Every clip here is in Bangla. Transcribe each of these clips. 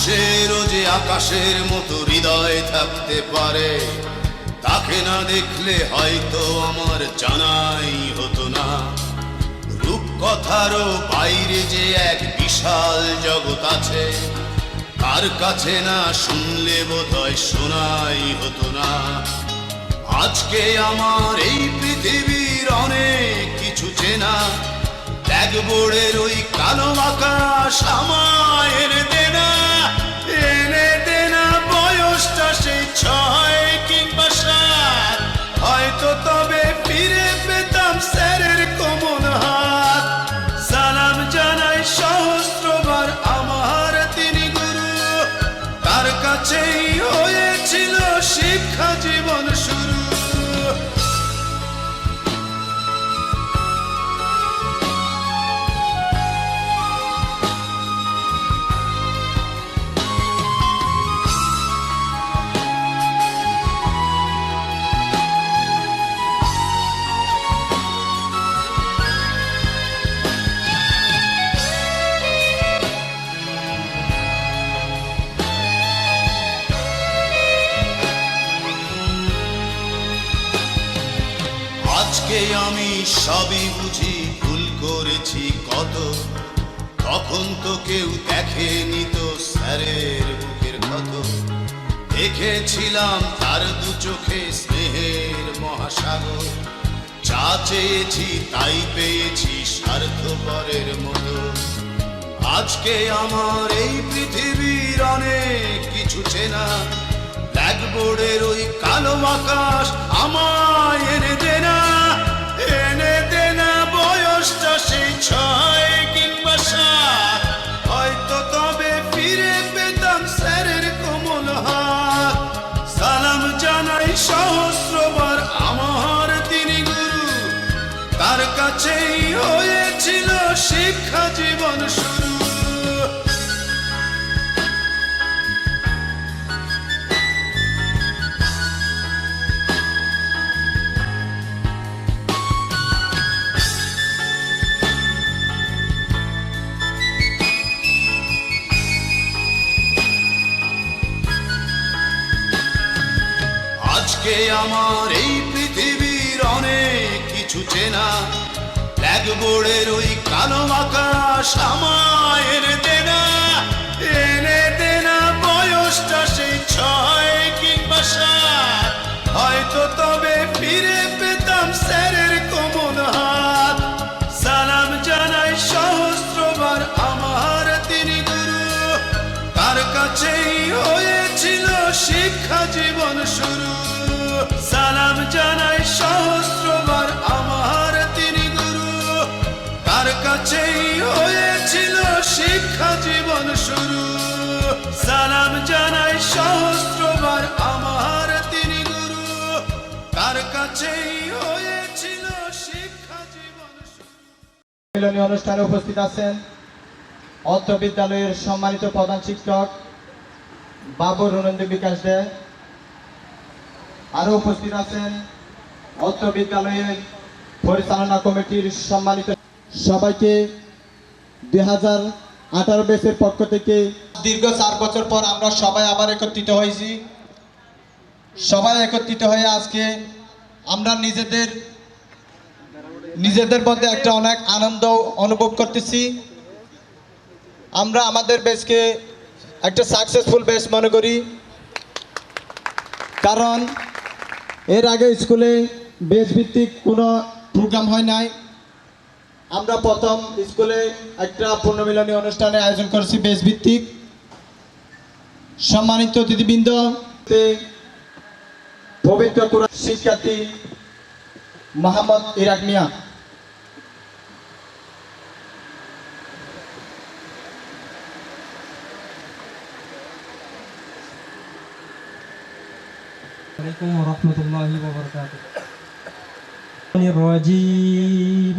মানুষেরও যে আকাশের মতো হৃদয় থাকতে পারে, তাকে না দেখলে হয়তো আমার জানাই হতো না। রূপকথারও বাইরে যে এক বিশাল জগৎ আছে, তার কাছে না শুনলে বোধহয় শোনাই হতো না। আজকে আমার এই পৃথিবীর অনেক কিছু চেনা, ব্ল্যাকবোর্ডের ওই কালো আকাশ আমায় এনে দেনা, এনে দেনা বয়সটা সেই 6 কিংবা 7, হয়তো তবে ফিরে পেতাম স্যারের কোমল হাত। সালাম জানাই সহস্রবার আমার তিনি গুরু, তার কাছেই হয়েছিল শিক্ষা জীবন শুরু। আজকে আমি সবই বুঝি, ভুল করেছি কত, তখন তো কেউ দেখেনি তো স্যারের বুকের ক্ষত। দেখেছিলাম তার দু চোখে স্নেহের মহাসাগর, যা চেয়েছি তাই পেয়েছি স্বার্থপরের মতো। আজকে আমার এই পৃথিবীর অনেক কিছু চেনা, ব্ল্যাকবোর্ডের ওই কালো আকাশ আমায় এনে দেনা, এনে দেনা বয়সটা সেই 6 কিংবা 7, হয়তো তবে ফিরে পেতাম স্যারের কোমল হাত। সালাম জানাই সহস্রবার আমার তিনি গুরু, তার কাছেই হয়েছিল শিক্ষা জীবন শুরু। আজকে আমার এই পৃথিবীর অনেক কিছু চেনা, ব্ল্যাকবোর্ডের ওই কালো আকাশ আমায় এনে দেনা, এনে দেনা বয়সটা সেই 6 কিংবা 7, হয়তো তবে ফিরে পেতাম স্যারের কোমল হাত। সালাম জানাই সহস্রবার আমার তিনি গুরু, তার কাছেই হয়েছিল শিক্ষা জীবন শুরু। সালাম জানাই সহস্রবার আমার তিনি গুরু, তার কাছেই হয়েছিল শিক্ষা জীবন শুরু। সালাম জানাই সহস্রবার আমার তিনি গুরু, তার কাছেই হয়েছিল শিক্ষা জীবন শুরু। মিলনী অনুষ্ঠানে উপস্থিত আছেন অত্র বিদ্যালয়ের সম্মানিত প্রধান শিক্ষক বাবুর রুনন্দ বিকাশ দে। আরো উপস্থিত আছেন অত্র বিদ্যালয়ের পরিচালনা কমিটির সম্মানিত সবাইকে 2018 ব্যাচের পক্ষ থেকে দীর্ঘ 4 বছর পর আমরা সবাই আবার একত্রিত হয়েছি। সবাই একত্রিত হয়ে আজকে আমরা নিজেদের মধ্যে একটা অনেক আনন্দ অনুভব করতেছি। আমরা আমাদের ব্যাচকে একটা সাকসেসফুল ব্যাচ মনে করি, কারণ এর আগে স্কুলে ব্যাচ ভিত্তিক কোনো প্রোগ্রাম হয় নাই। আমরা প্রথম স্কুলে একটা পুনর্মিলনী অনুষ্ঠানের আয়োজন করেছি ব্যাচ ভিত্তিক। সম্মানিত অতিথিবৃন্দ, পবিত্র কুরআন শিক্ষার্থী মোহাম্মদ ইরাক মিয়া। عليكم ورحمة الله وبركاته. الرجيم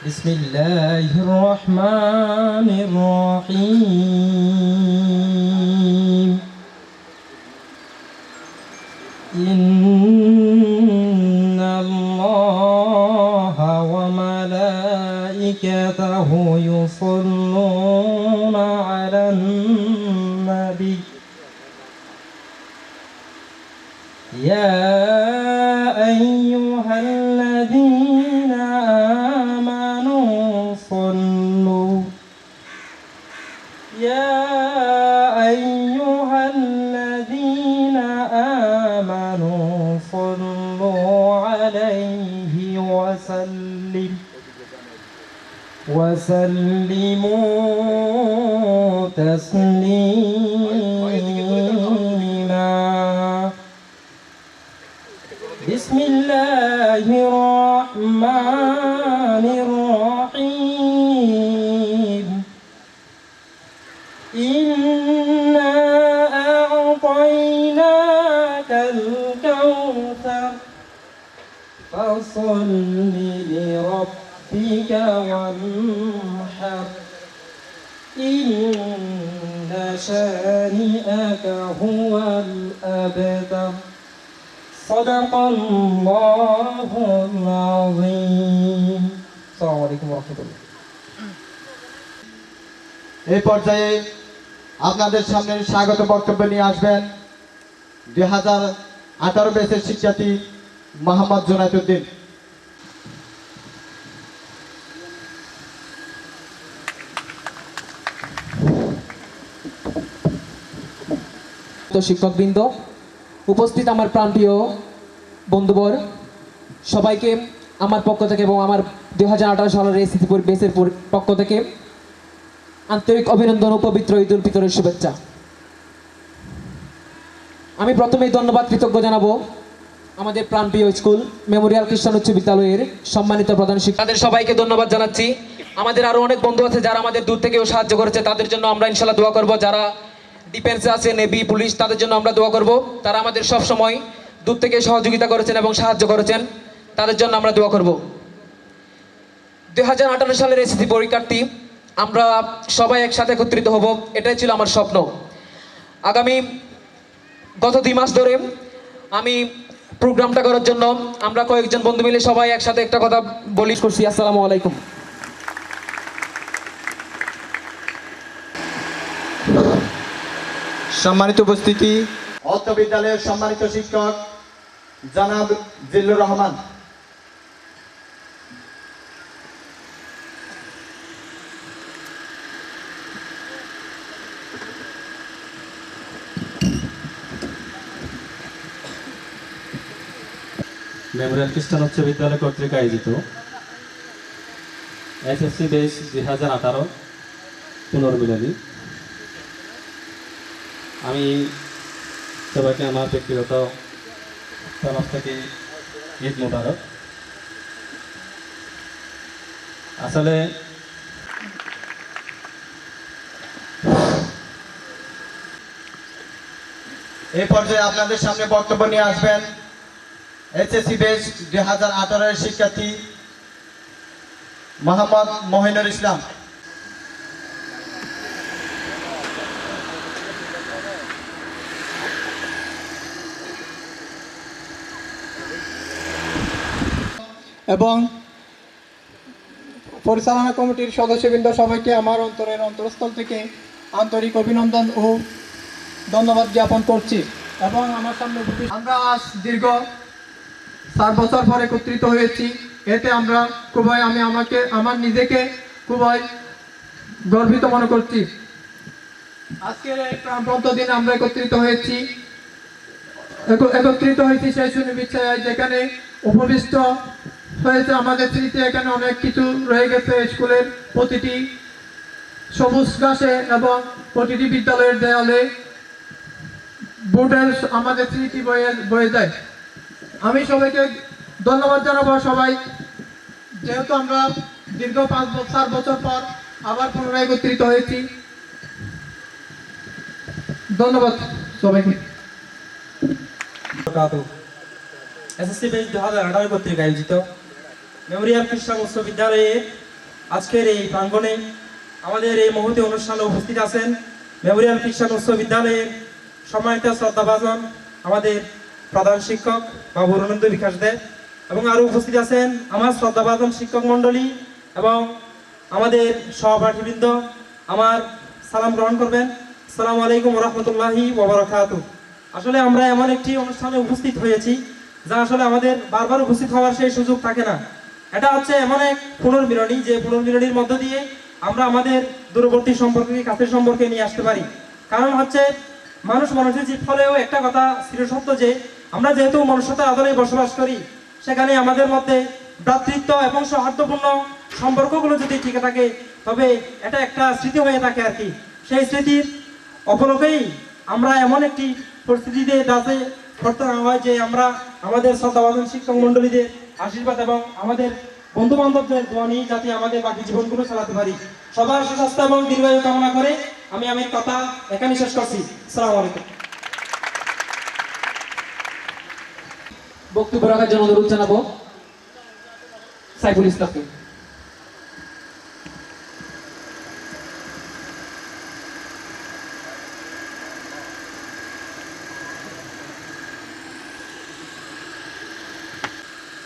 بسم الله الرحمن الرحيم إن الله وملائكته يصلون أيها الذين آمنوا صلوا يا أيها الذين آمنوا صلوا عليه وسلموا تسليما بسم الله الرحمن الرحيم إنا أعطيناك الكوثر فصل لربك وانحر إن شانئك هو الأبتر صدق الله العظيم السلام عليكم ورحمة الله এই পর্যায়ে আপনাদের সামনে স্বাগত বক্তব্য নিয়ে আসবেন 2018 ব্যাচের শিক্ষার্থী মোহাম্মদ জুনায়েদ তো শিক্ষকবৃন্দ, উপস্থিত আমার প্রাণপ্রিয় বন্ধুবর, সবাইকে আমার পক্ষ থেকে এবং আমার 2018 সালের এসএসসি বেসের পক্ষ থেকে আন্তরিক অভিনন্দন ও পবিত্র ঈদ উল ফিতরের শুভেচ্ছা। আমি প্রথমেই ধন্যবাদ কৃতজ্ঞ জানাবো আমাদের প্রাণপ্রিয় স্কুল মেমোরিয়াল খ্রিস্টান উচ্চ বিদ্যালয়ের সম্মানিত প্রধান শিক্ষক, তাদের সবাইকে ধন্যবাদ জানাচ্ছি। আমাদের আরও অনেক বন্ধু আছে যারা আমাদের দূর থেকেও সাহায্য করেছে, তাদের জন্য আমরা ইনশাল্লাহ দোয়া করব। যারা ডিফেন্সে আছে, নেভি, পুলিশ, তাদের জন্য আমরা দোয়া করব। তারা আমাদের সব সময় দূর থেকে সহযোগিতা করেছেন এবং সাহায্য করেছেন, তাদের জন্য আমরা দোয়া করব। 2018 সালের এসএসসি পরীক্ষার্থী আমরা সবাই একসাথে একত্রিত হব, এটাই ছিল আমার স্বপ্ন। গত 2 মাস ধরে আমি প্রোগ্রামটা করার জন্য আমরা কয়েকজন বন্ধু মিলে সবাই একসাথে একটা কথা বলি করছি। আসসালামু আলাইকুম। সম্মানিত উপস্থিতি, অত্র বিদ্যালয়ের সম্মানিত শিক্ষক জনাব জিল্লুর রহমান, মেমোরিয়াল খ্রিস্টান উচ্চ বিদ্যালয় কর্তৃক আয়োজিত এসএসসি বেস 2018 পুনর্মিলনী। আমি সবাইকে আমার ব্যক্তিগত তরফ থেকে ঈদ মোবারক। আসলে এই পর্যায়ে আপনাদের সামনে বক্তব্য নিয়ে আসবেন এসএসসি বেস 2018 এর শিক্ষার্থী মোহাম্মদ মহিনুর ইসলাম। এবং পরিচালনা কমিটির সদস্যবৃন্দ সবাইকে আমার অন্তরস্থল থেকে আন্তরিক অভিনন্দন ও ধন্যবাদ জ্ঞাপন করছি। এবং আমার সামনে আমরা আজ দীর্ঘ 4 বছর পর একত্রিত হয়েছি, এতে আমরা আমি আমার নিজেকে খুবই গর্বিত মনে করছি। আজকের এই প্রাণবন্ত দিন আমরা একত্রিত হয়েছি সেই সুনির্দিচ্ছায়, যেখানে উপবিষ্ট হয়েছে আমাদের স্মৃতি। এখানে অনেক কিছু রয়ে গেছে স্কুলের প্রতিটি সবুজ ঘাসে এবং প্রতিটি বিদ্যালয়ের দেয়ালে বোর্ডের আমাদের স্মৃতি বয়ে যায়। আমি সবাইকে ধন্যবাদ জানাবো। সবাই যেহেতু আমরা দীর্ঘ 4 বছর পর আবার পুনরায় একত্রিত হয়েছি, ধন্যবাদ সবাইকে। এসএসসি বেস 2018 কর্তৃক আয়োজিত মেমোরিয়াল খ্রিস্টান উচ্চ বিদ্যালয়ে আজকের এই প্রাঙ্গণে আমাদের এই মহতী অনুষ্ঠানে উপস্থিত আছেন মেমোরিয়াল খ্রিস্টান উচ্চ বিদ্যালয়ের সম্মানিত শ্রদ্ধাভাজন আমাদের প্রধান শিক্ষক বাবু অরুণানন্দ বিকাশ দে, এবং আরও উপস্থিত আছেন আমার শ্রদ্ধাভাজন শিক্ষক মণ্ডলী এবং আমাদের সহপাঠীবৃন্দ। আমার সালাম গ্রহণ করবেন। আসসালামু আলাইকুম ওয়া রাহমাতুল্লাহি ওয়া বারাকাতুহু। আসলে আমরা এমন একটি অনুষ্ঠানে উপস্থিত হয়েছি যা আসলে আমাদের বারবার উপস্থিত হওয়ার সেই সুযোগ থাকে না। এটা হচ্ছে এমন এক পুনর্মিলনী, যে পুনর্মিলনীর মধ্য দিয়ে আমরা আমাদের দূরবর্তী সম্পর্ককে কাছের সম্পর্কে নিয়ে আসতে পারি। কারণ হচ্ছে মানুষ মানুষের জীব ফলেও একটা কথা চিরসত্য যে আমরা যেহেতু মনুষ্যতার আদলে বসবাস করি, সেখানে আমাদের মধ্যে ভ্রাতৃত্ব এবং সৌহার্দ্যপূর্ণ সম্পর্কগুলো যদি টিকে থাকে তবে এটা একটা স্মৃতি হয়ে থাকে আর কি। সেই স্মৃতির অপলকেই আমরা এমন একটি পরিস্থিতিতে দাঁড়াতে করতে হয় যে আমরা আমাদের শ্রদ্ধাভাজন শিক্ষক মন্ডলীদের আশীর্বাদ এবং আমাদের বন্ধু বান্ধবদের দোয়া নিয়ে যাতে আমাদের বাকি জীবনগুলো চালাতে পারি। সবার সুস্বাস্থ্য এবং দীর্ঘায়ু কামনা করে আমি আমার কথা এখানে শেষ করছি। আসসালামু আলাইকুম। বক্তব্য রাখার জন্য অনুরোধ জানাবো সাইফুল ইসলামকে।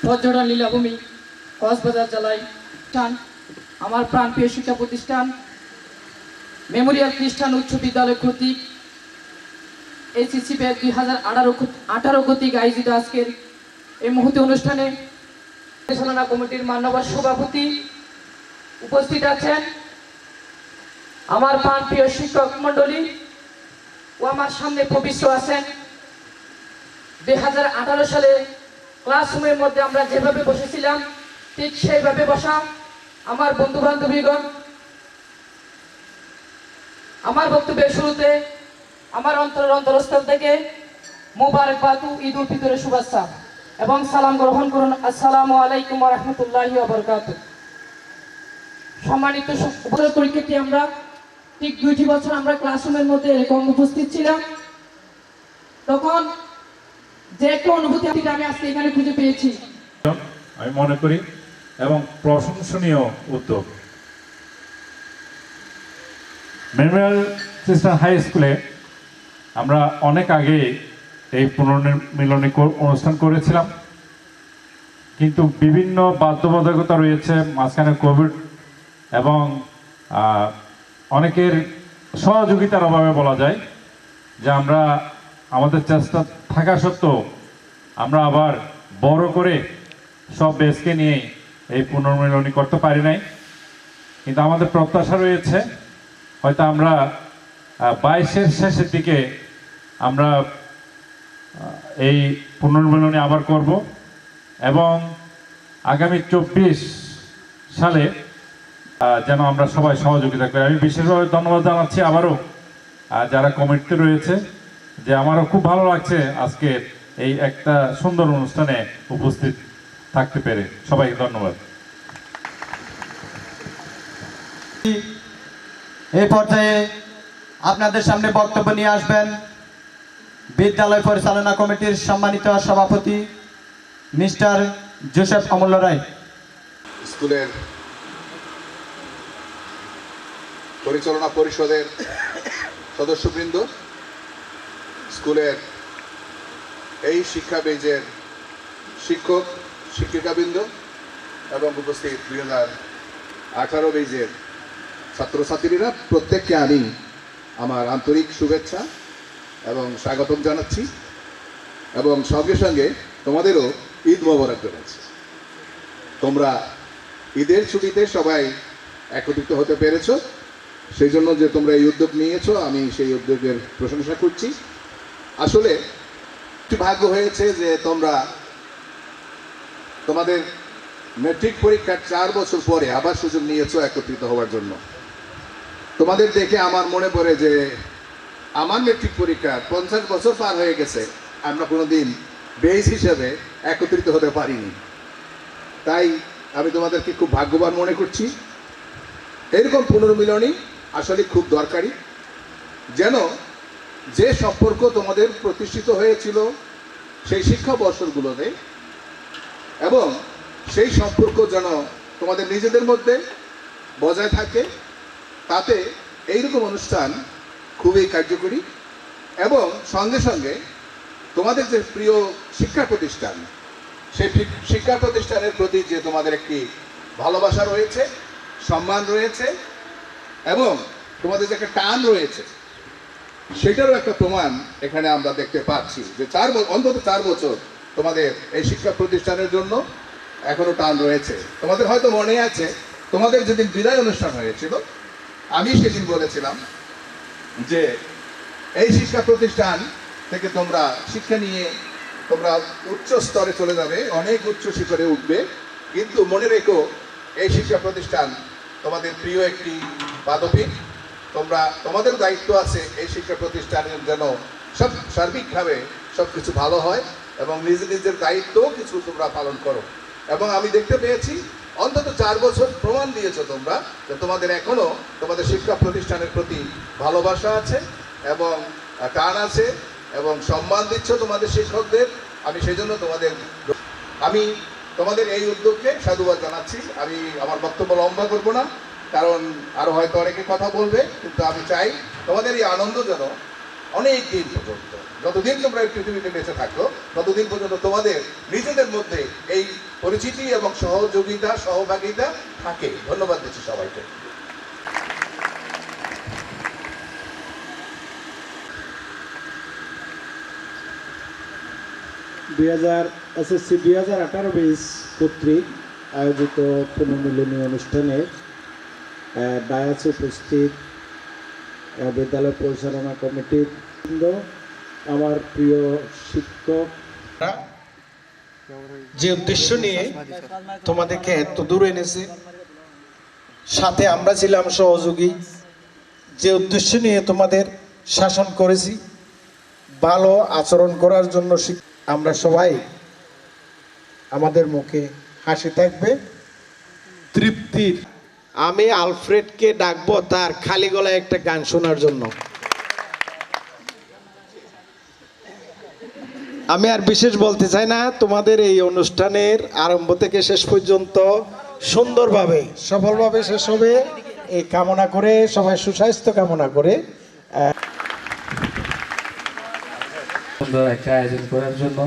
পর্যটন লীলাভূমি কক্সবাজার জেলায় টান আমার প্রাণপ্রিয় শিক্ষা প্রতিষ্ঠান মেমোরিয়াল খ্রিস্টান উচ্চ বিদ্যালয় কর্তৃক এসএসসি ব্যাচ 2018 কর্তৃক আয়োজিত আজকের এই মুহূর্তে অনুষ্ঠানে পরিচালনা কমিটির মাননীয় সভাপতি উপস্থিত আছেন, আমার প্রাণপ্রিয় শিক্ষক মণ্ডলী ও আমার সামনে প্রবিষ্ট আছেন। 2018 সালে ক্লাসরুমের মধ্যে আমরা যেভাবে বসেছিলাম ঠিক সেইভাবে বসা আমার বন্ধু বান্ধবীগণ, আমার বক্তব্যের শুরুতে আমার অন্তরস্থল থেকে মোবারকবাদ ও ঈদ উল ফিতরের শুভেচ্ছা এবং সালাম গ্রহণ করুন। আসসালামু আলাইকুম ওয়া রাহমাতুল্লাহি ওয়া বারাকাতুহু। সম্মানিত পরীক্ষার্থী, আমরা ঠিক 2টি বছর আমরা ক্লাসরুমের মধ্যে এরকম উপস্থিত ছিলাম, তখন যে একটা অনুভূতি আমি আজকে এখানে খুঁজে পেয়েছি আমি মনে করি এবং প্রশংসনীয় উদ্যোগ। মেমোরিয়াল খ্রিস্টান হাই স্কুলে আমরা অনেক আগে এই পুনর্মিলনী অনুষ্ঠান করেছিলাম, কিন্তু বিভিন্ন বাধ্যবাধকতা রয়েছে, মাঝখানে কোভিড এবং অনেকের সহযোগিতার অভাবে বলা যায় যে আমরা আমাদের চেষ্টা থাকা সত্ত্বেও আমরা আবার বড় করে সব বেসকে নিয়ে এই পুনর্মিলনী করতে পারি নাই। কিন্তু আমাদের প্রত্যাশা রয়েছে হয়তো আমরা 22-এর শেষের দিকে আমরা এই পুনর্মিলনী আবার করব এবং আগামী 24 সালে যেন আমরা সবাই সহযোগিতা করি। আমি বিশেষভাবে ধন্যবাদ জানাচ্ছি আবারও যারা কমিটিতে রয়েছে, যে আমারও খুব ভালো লাগছে আজকে এই একটা সুন্দর অনুষ্ঠানে উপস্থিত থাকতে পেরে। সবাইকে ধন্যবাদ। এই পর্যায়ে আপনাদের সামনে বক্তব্য নিয়ে আসবেন বিদ্যালয় পরিচালনা কমিটির সম্মানিত সভাপতি মিস্টার জোসেফ অমূল্য রায়। স্কুলের পরিচালনা পরিষদের সদস্যবৃন্দ, স্কুলের এই শিক্ষা বেজের শিক্ষক শিক্ষিকাবৃন্দ এবং উপস্থিত 2018 বেজের ছাত্রছাত্রীরা, প্রত্যেককে আমি আমার আন্তরিক শুভেচ্ছা এবং স্বাগতম জানাচ্ছি এবং সঙ্গে সঙ্গে তোমাদেরও ঈদ মোবারক জানাচ্ছি। তোমরা ঈদের ছুটিতে সবাই একত্রিত হতে পেরেছো, সেই জন্য যে তোমরা এই উদ্যোগ নিয়েছো আমি সেই উদ্যোগের প্রশংসা করছি। আসলে একটি ভাগ্য হয়েছে যে তোমরা তোমাদের ম্যাট্রিক পরীক্ষার 4 বছর পরে আবার সুযোগ নিয়েছো একত্রিত হওয়ার জন্য। তোমাদের দেখে আমার মনে পড়ে যে আমার ম্যাট্রিক পরীক্ষার 50 বছর পার হয়ে গেছে, আমরা কোনোদিন বেস হিসেবে একত্রিত হতে পারিনি। তাই আমি তোমাদেরকে খুব ভাগ্যবান মনে করছি। এরকম পুনর্মিলনী আসলে খুব দরকারি, যেন যে সম্পর্ক তোমাদের প্রতিষ্ঠিত হয়েছিল সেই শিক্ষা বর্ষগুলোতে, এবং সেই সম্পর্ক যেন তোমাদের নিজেদের মধ্যে বজায় থাকে, তাতে এইরকম অনুষ্ঠান খুবই কার্যকরী। এবং সঙ্গে সঙ্গে তোমাদের যে প্রিয় শিক্ষা প্রতিষ্ঠান, সেই শিক্ষা প্রতিষ্ঠানের প্রতি যে তোমাদের একটি ভালোবাসা রয়েছে, সম্মান রয়েছে এবং তোমাদের যে একটা টান রয়েছে, সেটারও একটা প্রমাণ এখানে আমরা দেখতে পাচ্ছি যে অন্তত 4 বছর তোমাদের এই শিক্ষা প্রতিষ্ঠানের জন্য এখনো টান রয়েছে। তোমাদের হয়তো মনে আছে, তোমাদের যেদিন বিদায় অনুষ্ঠান হয়েছিল, আমি সেদিন বলেছিলাম যে এই শিক্ষা প্রতিষ্ঠান থেকে তোমরা শিক্ষা নিয়ে তোমরা উচ্চ স্তরে চলে যাবে, অনেক উচ্চ শিখরে উঠবে, কিন্তু মনে রেখো এই শিক্ষা প্রতিষ্ঠান তোমাদের প্রিয় একটি পাদপীঠ। তোমাদের দায়িত্ব আছে এই শিক্ষা প্রতিষ্ঠানের যেন সার্বিকভাবে সবকিছু ভালো হয় এবং নিজের দায়িত্বও কিছু তোমরা পালন করো। এবং আমি দেখতে পেয়েছি অন্তত 4 বছর প্রমাণ দিয়েছো তোমরা যে তোমাদের এখনো তোমাদের শিক্ষা প্রতিষ্ঠানের প্রতি ভালোবাসা আছে এবং টান আছে এবং সম্মান দিচ্ছ তোমাদের শিক্ষকদের। আমি সেই জন্য আমি তোমাদের এই উদ্যোগকে সাধুবাদ জানাচ্ছি। আমি আমার বক্তব্য লম্বা করব না, কারণ আরো হয়তো অনেকে কথা বলবে, কিন্তু আমি চাই তোমাদের এই আনন্দ যেন অনেক দিন পর্যন্ত, যতদিন তোমরা এই পৃথিবীতে বেঁচে থাকো ততদিন পর্যন্ত তোমাদের নিজেদের মধ্যে এই পরিচিতি এবং সহভাগিতা থাকে। ধন্যবাদ দিচ্ছি সবাইকে। এসএসসি 2018-20 কর্তৃক আয়োজিত পুনর্মিলনী অনুষ্ঠানে ডায়াসে উপস্থিত বিদ্যালয় পরিচালনা কমিটির আমার প্রিয় শিক্ষক, যে উদ্দেশ্য নিয়ে তোমাদেরকে এত দূর এনেছে, সাথে আমরা ছিলাম সহযোগী, যে উদ্দেশ্য নিয়ে তোমাদের শাসন করেছি, ভালো আচরণ করার জন্য আমরা সবাই আমাদের মুখে হাসি থাকবে, তৃপ্তির। আমি আলফ্রেডকে ডাকবো তার খালি গলায় একটা গান শোনার জন্য। আমি আর বিশেষ বলতে চাই না, তোমাদের এই অনুষ্ঠানের আরম্ভ থেকে শেষ পর্যন্ত সুন্দরভাবে সফলভাবে শেষ হবে এই কামনা করে, সবাই সুস্বাস্থ্য কামনা করে সুন্দর একটা আয়োজন করার জন্য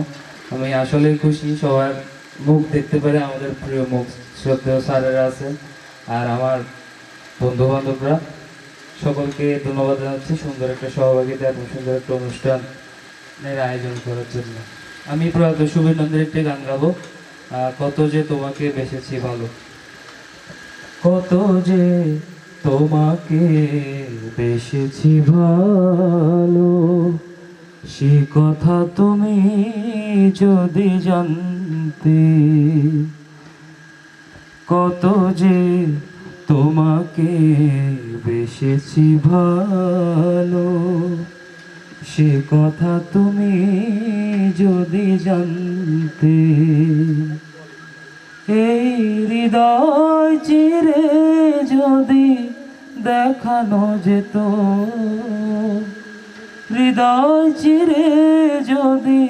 আমি আসলেই খুশি। সবার মুখ দেখতে পারে, আমাদের প্রিয় মুখ শ্রদ্ধেয় স্যারেরা আছে আর আমার বন্ধু বান্ধবরা, সকলকে ধন্যবাদ জানাচ্ছি সুন্দর একটা সহভাগিতা এবং সুন্দর একটা অনুষ্ঠানের আয়োজন করার জন্য। আমি প্রয়াত সুবীর নন্দের একটি গান গাবো, কত যে তোমাকে বেসেছি ভালো। কত যে তোমাকে বেসেছি ভালো, সে কথা তুমি যদি জানতে। কত যে তোমাকে বেসেছি ভালো, সে কথা তুমি যদি জানতে। এই হৃদয় চিরে যদি দেখানো যেত, হৃদয় চিরে যদি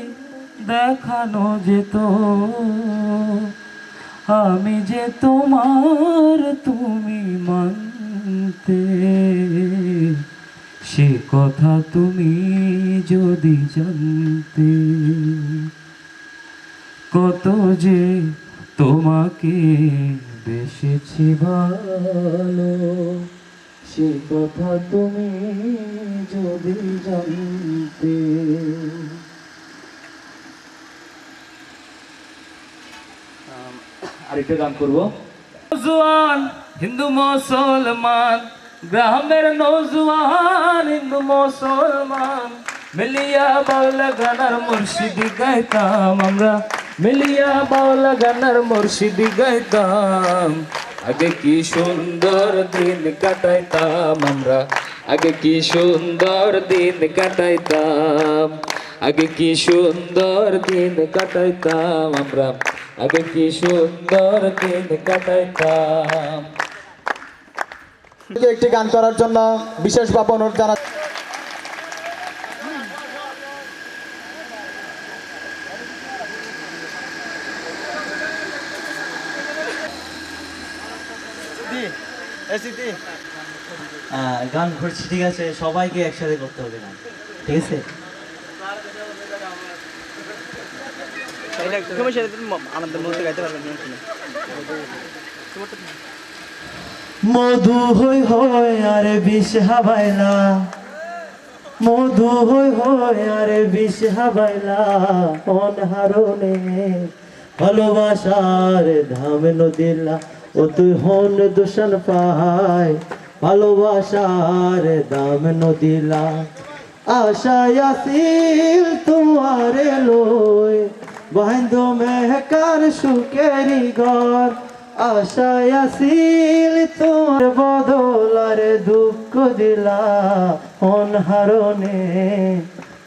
দেখানো যেত, আমি যে তোমার তুমি মানতে। সে কথা তুমি যদি জানতে। কত যে তোমাকে বেসেছি ভালো, সে কথা তুমি যদি জানতে। আরেকটা গান করবো। নওজোয়ান হিন্দু মুসলমান, গ্রামের নওজোয়ান হিন্দু মুসলমান, মিলিয়া বাউলা গানার মুর্শিদি গাইতাম আমরা, মিলিয়া বাউলা গানার মুর্শিদি গাইতাম। আগে কি সুন্দর দিন কাটাইতাম আমরা, আগে কি সুন্দর দিন কাটাইতাম, আগে কি সুন্দর দিন কাটাইতাম আমরা, আগে কি সুন্দর দিন কাটাইতাম। একটি গান করার জন্য বিশেষভাবে অনুরোধ জানা। গান করছি, ঠিক আছে, সবাইকে একসাথে করতে হবে গান, ঠিক আছে। মধু হই হয় আর বিষ হাবাইলা, মধু হই হই আরে বিষ হাবাইলা অনহারণে ভালোবাসার ধাম নদিলা ও তুই হন দূষণ পাহাই ভালোবাসার দাম নদিলা আশায় আসিল তোমারে লই বাহিন্দ মেহকার সুকেরি ঘর আশায় আসিল তোমার বদলারে দুঃখ দিলা অনহারণে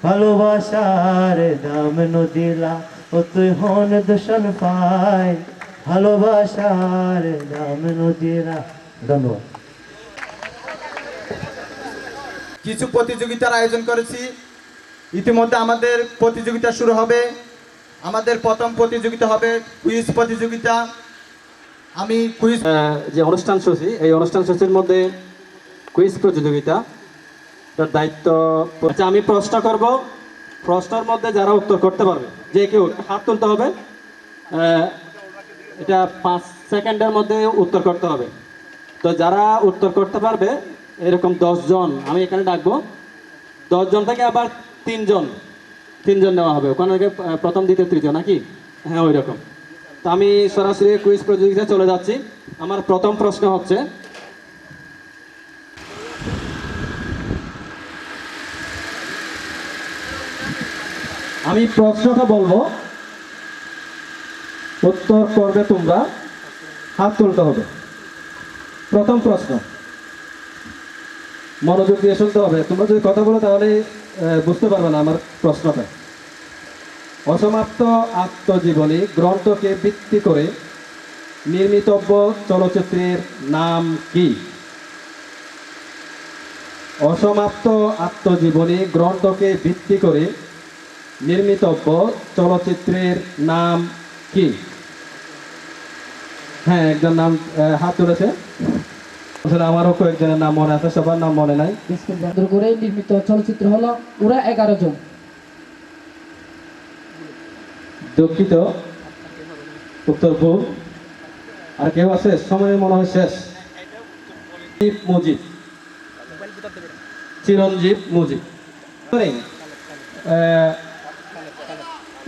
ভালোবাসার দাম নদিলা ও তুই হন দূষণ পাই ভালোবাসার দাম নদিলা। ধন্যবাদ। কিছু প্রতিযোগিতার আয়োজন করেছি। ইতিমধ্যে আমাদের প্রতিযোগিতা শুরু হবে। আমাদের প্রথম প্রতিযোগিতা হবে কুইজ প্রতিযোগিতা। আমি কুইজ যে অনুষ্ঠান সূচি, এই অনুষ্ঠান সূচির মধ্যে কুইজ প্রতিযোগিতা তার দায়িত্ব। আচ্ছা, আমি প্রশ্ন করব, প্রশ্নের মধ্যে যারা উত্তর করতে পারবে, যে কেউ হাত তুলতে হবে, এটা 5 সেকেন্ডের মধ্যে উত্তর করতে হবে। তো যারা উত্তর করতে পারবে এরকম 10 জন আমি এখানে ডাকবো। 10 জন থেকে আবার 3 জন নেওয়া হবে ওখানে থেকে, প্রথম দ্বিতীয় তৃতীয় নাকি, হ্যাঁ ওই রকম। তো আমি সরাসরি কুইজ প্রতিযোগিতায় চলে যাচ্ছি। আমার প্রথম প্রশ্ন হচ্ছে, আমি প্রশ্নটা বলবো, উত্তর করবে তোমরা, হাত তুলতে হবে। প্রথম প্রশ্ন, মনোযোগ দিয়ে শুনতে হবে। তোমরা যদি কথা বলো তাহলে বুঝতে পারবে না আমার প্রশ্নটা। অসমাপ্ত আত্মজীবনী গ্রন্থকে ভিত্তি করে নির্মিতব্য চলচ্চিত্রের নাম কি? অসমাপ্ত আত্মজীবনী গ্রন্থকে ভিত্তি করে নির্মিতব্য চলচ্চিত্রের নাম কি? হ্যাঁ, একজন নাম হাত তুলেছে। আমারও কয়েকজনের নাম মনে আছে, সবার নাম মনে নাই। করে নির্মিত চলচ্চিত্র হলো ওরা 11 জন। দুঃখিত, উত্তর ভুল। আর কেউ আছে? সময় মনে হয় শেষ। মুজিব, চিরঞ্জীব মুজিব।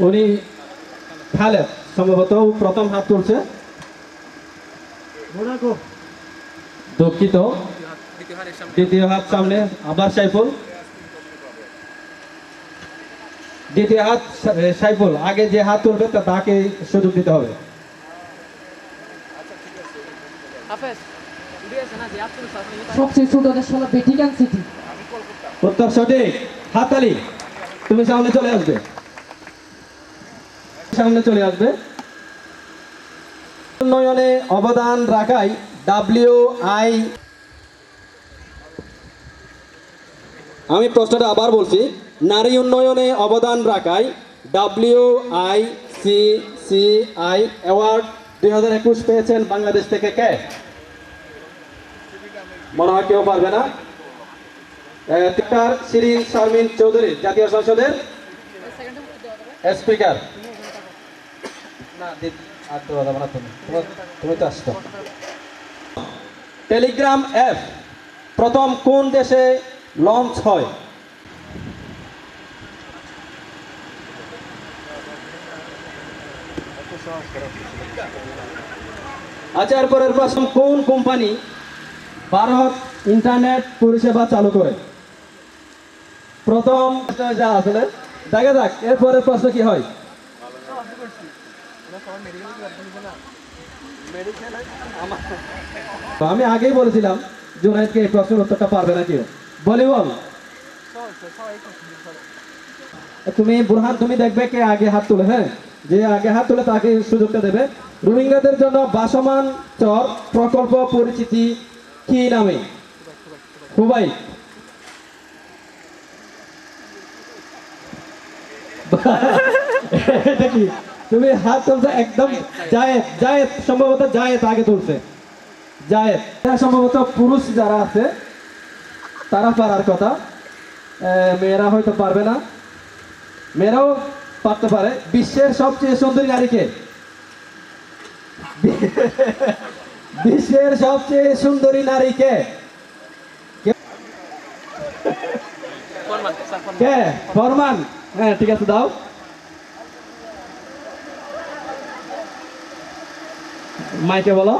উনি খালেদ সম্ভবত প্রথম হাত তুলছে। দুঃখিত, দ্বিতীয় হাত সামনে, আবার সাইফুল। দ্বিতীয় হাত সাইফুল, আগে যে হাত তুলবে তাকে সুযোগ দিতে হবে। সবচেয়ে ছোট দেশ হলো ভ্যাটিকান সিটি। উত্তর সঠিক, হাততালি। তুমি সামনে চলে আসবে, সামনে চলে আসবে। উন্নয়নে অবদান রাখায় WI, আমি প্রশ্নটা আবার বলছি, নারী উন্নয়নে অবদান রাখায় WICCI অ্যাওয়ার্ড 2021 পেয়েছেন বাংলাদেশ থেকে কে? মনে হয় কেউ পারবে না। শিরিন শারমিন চৌধুরী, জাতীয় সংসদের স্পিকার। তুমি তো আসতো। টেলিগ্রাম অ্যাপ প্রথম কোন দেশে লঞ্চ হয়? আচ্ছা, এরপরের প্রশ্ন, কোন কোম্পানি ভারত ইন্টারনেট পরিষেবা চালু করে? প্রথম যা আসলে দেখা যাক এরপরের প্রশ্ন কি হয়। আমি আগেই বলেছিলাম জুনাইদকে এই প্রশ্নের উত্তরটা পারবে না কেউ। ভলিবল, তুমি বুরহান, তুমি দেখবে কে আগে হাত তুলে। হ্যাঁ, যে আগে হাত তুলে তাকে সুযোগটা দেবে। রোহিঙ্গাদের জন্য ভাসমান চর প্রকল্প পরিচিতি কি নামে? খুবাই। এটা কি তুমি হাত তুলছো? একদম জায়েদ, জায়েদ সম্ভবত জায়েদ আগে তুলছে। জায়েদ সম্ভবত পুরুষ যারা আছে তারা পারার কথা, মেয়েরা হয়তো পারবে না। মেয়েরাও পারতে পারে। বিশ্বের সবচেয়ে সুন্দরী নারীকে? বিশ্বের সবচেয়ে সুন্দরী নারীকে? কে ফরমান? হ্যাঁ ঠিক আছে, দাও। মাইকে বলো।